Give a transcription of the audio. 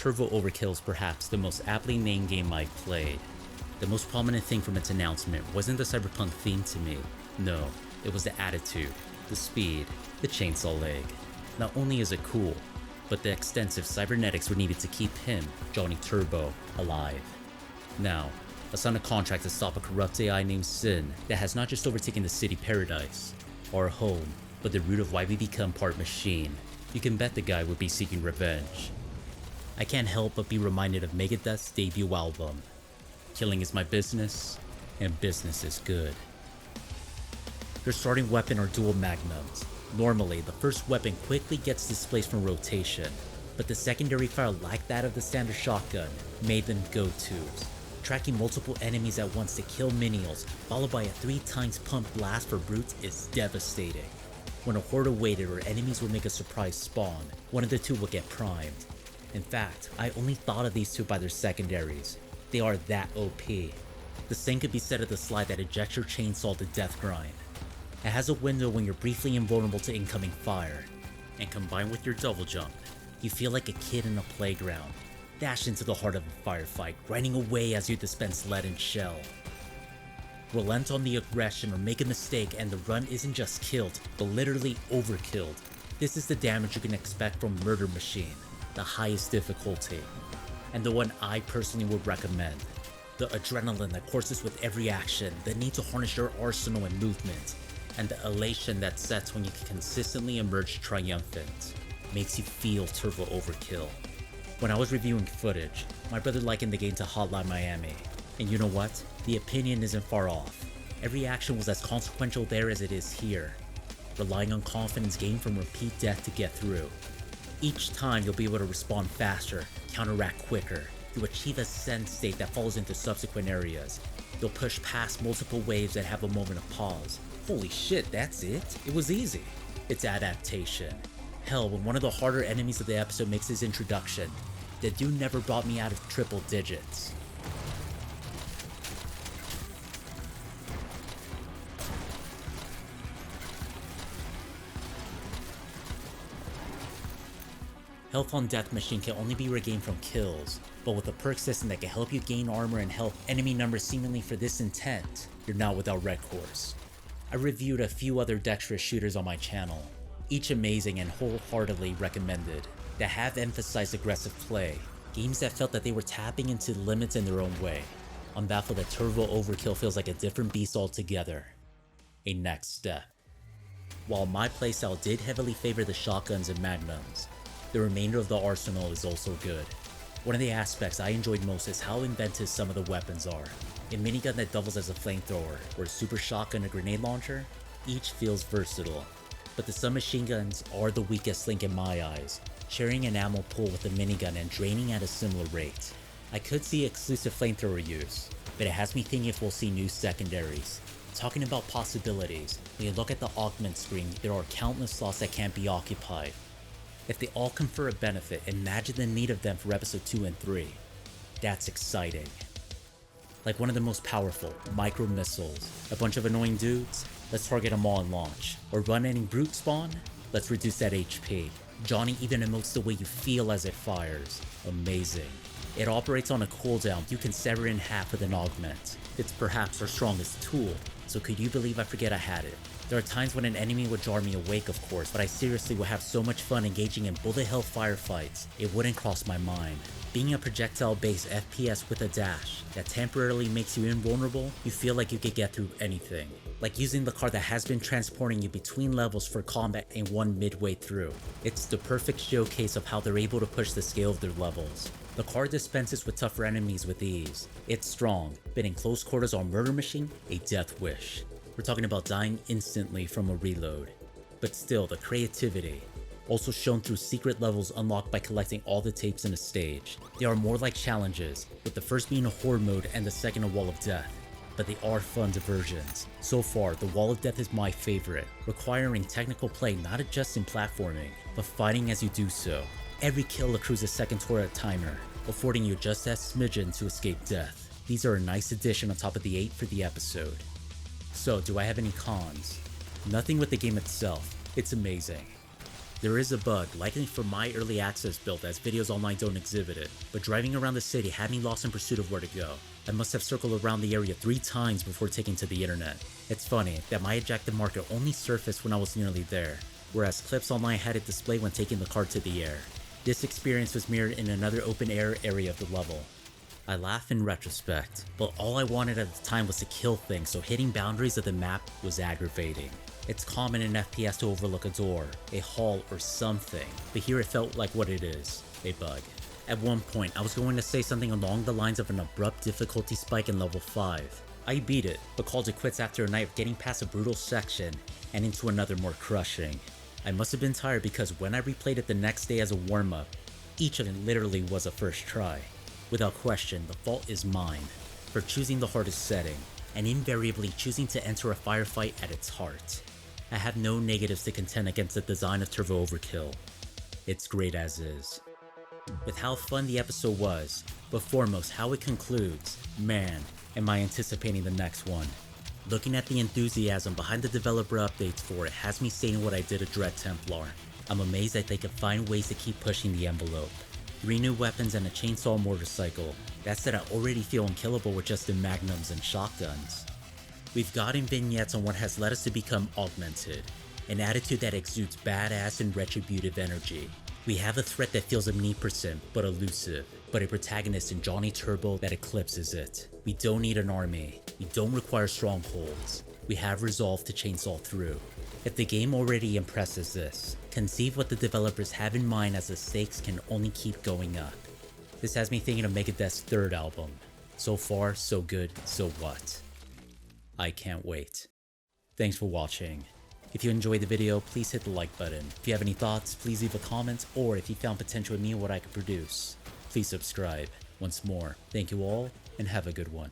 Turbo Overkill is perhaps the most aptly named game I've played. The most prominent thing from its announcement wasn't the Cyberpunk theme to me. No, it was the attitude, the speed, the chainsaw leg. Not only is it cool, but the extensive cybernetics were needed to keep him, Johnny Turbo, alive. Now, I signed a contract to stop a corrupt AI named Sin that has not just overtaken the city paradise, our home, but the root of why we become part machine. You can bet the guy would be seeking revenge. I can't help but be reminded of Megadeth's debut album. Killing is my business, and business is good. Your starting weapon are dual magnums. Normally, the first weapon quickly gets displaced from rotation, but the secondary fire like that of the standard shotgun made them go-tos. Tracking multiple enemies at once to kill minions, followed by a 3 times pump blast for brutes is devastating. When a horde awaited or enemies would make a surprise spawn, one of the two would get primed. In fact, I only thought of these two by their secondaries. They are that OP. The same could be said of the slide that ejects your chainsaw to death grind. It has a window when you're briefly invulnerable to incoming fire, and combined with your double jump, you feel like a kid in a playground, dash into the heart of a firefight, grinding away as you dispense lead and shell. Relent on the aggression or make a mistake and the run isn't just killed, but literally overkilled. This is the damage you can expect from Murder Machine, the highest difficulty, and the one I personally would recommend. The adrenaline that courses with every action, the need to harness your arsenal and movement, and the elation that sets when you can consistently emerge triumphant, makes you feel Turbo Overkill. When I was reviewing footage, my brother likened the game to Hotline Miami, and you know what? The opinion isn't far off. Every action was as consequential there as it is here, relying on confidence gained from repeat death to get through. Each time you'll be able to respond faster, counteract quicker, you achieve a sense state that falls into subsequent areas. You'll push past multiple waves and have a moment of pause. Holy shit, that's it? It was easy. It's adaptation. Hell, when one of the harder enemies of the episode makes his introduction, the dude never brought me out of triple digits. Health on Death Machine can only be regained from kills, but with a perk system that can help you gain armor and health enemy numbers seemingly for this intent, you're not without recourse. I reviewed a few other dexterous shooters on my channel, each amazing and wholeheartedly recommended, that have emphasized aggressive play, games that felt that they were tapping into limits in their own way. I'm baffled that Turbo Overkill feels like a different beast altogether. A next step. While my playstyle did heavily favor the shotguns and magnums, the remainder of the arsenal is also good. One of the aspects I enjoyed most is how inventive some of the weapons are. A minigun that doubles as a flamethrower, or a super shotgun or grenade launcher, each feels versatile. But the submachine guns are the weakest link in my eyes, sharing an ammo pool with the minigun and draining at a similar rate. I could see exclusive flamethrower use, but it has me thinking if we'll see new secondaries. Talking about possibilities, when you look at the augment screen, there are countless slots that can't be occupied. If they all confer a benefit, imagine the need of them for episode 2 and 3. That's exciting. Like one of the most powerful, micro missiles. A bunch of annoying dudes? Let's target them all and launch. Or run any brute spawn? Let's reduce that HP. Johnny even emotes the way you feel as it fires. Amazing. It operates on a cooldown you can sever in half with an augment. It's perhaps our strongest tool, so could you believe I forget I had it? There are times when an enemy would jar me awake of course, but I seriously would have so much fun engaging in bullet hell firefights, it wouldn't cross my mind. Being a projectile based FPS with a dash that temporarily makes you invulnerable, you feel like you could get through anything. Like using the car that has been transporting you between levels for combat and one midway through. It's the perfect showcase of how they're able to push the scale of their levels. The car dispenses with tougher enemies with ease. It's strong, but in close quarters on Murder Machine, a death wish. We're talking about dying instantly from a reload. But still, the creativity, also shown through secret levels unlocked by collecting all the tapes in a stage. They are more like challenges, with the first being a horde mode and the second a wall of death. But they are fun diversions. So far, the wall of death is my favorite, requiring technical play not just in platforming, but fighting as you do so. Every kill accrues a second turret timer, affording you just that smidgen to escape death. These are a nice addition on top of the 8 for the episode. So do I have any cons? Nothing with the game itself, it's amazing. There is a bug, likely from my early access build as videos online don't exhibit it, but driving around the city had me lost in pursuit of where to go. I must have circled around the area 3 times before taking to the internet. It's funny that my ejected marker only surfaced when I was nearly there, whereas clips online had it displayed when taking the car to the air. This experience was mirrored in another open air area of the level. I laugh in retrospect, but all I wanted at the time was to kill things, so hitting boundaries of the map was aggravating. It's common in FPS to overlook a door, a hall, or something, but here it felt like what it is, a bug. At one point, I was going to say something along the lines of an abrupt difficulty spike in level 5. I beat it, but called it quits after a night of getting past a brutal section and into another more crushing. I must have been tired because when I replayed it the next day as a warm-up, each of them literally was a first try. Without question, the fault is mine, for choosing the hardest setting, and invariably choosing to enter a firefight at its heart. I have no negatives to contend against the design of Turbo Overkill. It's great as is. With how fun the episode was, but foremost how it concludes, man, am I anticipating the next one. Looking at the enthusiasm behind the developer updates for it has me saying what I did at Dread Templar. I'm amazed that they could find ways to keep pushing the envelope. 3 new weapons and a chainsaw motorcycle. That's that I already feel unkillable with just the magnums and shotguns. We've gotten vignettes on what has led us to become augmented, an attitude that exudes badass and retributive energy. We have a threat that feels omnipresent but elusive, but a protagonist in Johnny Turbo that eclipses it. We don't need an army, we don't require strongholds, we have resolve to chainsaw through. If the game already impresses this, conceive what the developers have in mind as the stakes can only keep going up. This has me thinking of Megadeth's 3rd album. So far, so good, so what? I can't wait. Thanks for watching. If you enjoyed the video, please hit the like button. If you have any thoughts, please leave a comment, or if you found potential in me and what I could produce, please subscribe. Once more, thank you all, and have a good one.